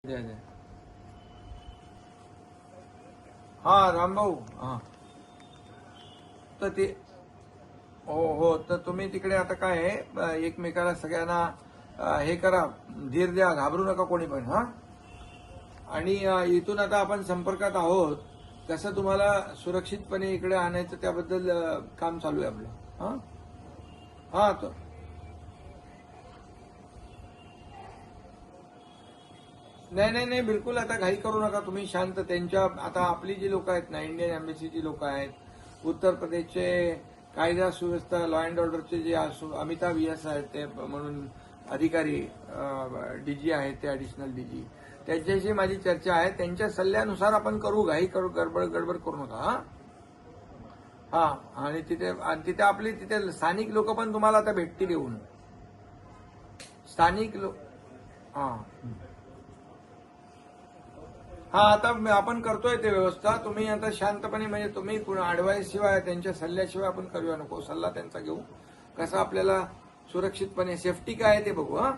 द्या द्या. हा रामभाऊ. हा तर ते हो हो तर तुम्ही तिकडे आता काय आहे एकमेकाला सगळ्यांना हे करा, धीर द्या, घाबरू नका कोणी पण. हा आणि इथून आता आपण संपर्कात आहोत. कसं तुम्हाला सुरक्षितपणे इकडे आणायचं त्याबद्दल काम चालू आहे आपलं. हा हा तो नाही नाही नाही बिलकुल आता घाई करू नका तुम्ही, शांत. त्यांच्या आता आपली जी लोक आहेत ना, इंडियन एम्बेसीची लोक आहेत, उत्तर प्रदेशचे कायदा सुव्यवस्था लॉ अँड ऑर्डरचे जे अमिताभ यस आहेत ते म्हणून अधिकारी, डीजी आहेत ते, ऍडिशनल डीजी, त्यांच्याशी माझी चर्चा आहे. त्यांच्या सल्ल्यानुसार आपण करू, घाई करू, गडबड गडबड करू नका. हा हा आणि तिथे आपली तिथे स्थानिक लोक पण तुम्हाला आता भेटतील येऊन. स्थानिक लोक. हा हा आता आपण करतोय ते व्यवस्था. तुम्ही आता शांतपणे, म्हणजे तुम्ही ऍडवाइस शिवाय, त्यांच्या सल्ल्याशिवाय आपण करूया नको. सल्ला त्यांचा घेऊ, कसं आपल्याला सुरक्षितपणे सेफ्टी काय आहे ते बघू. हा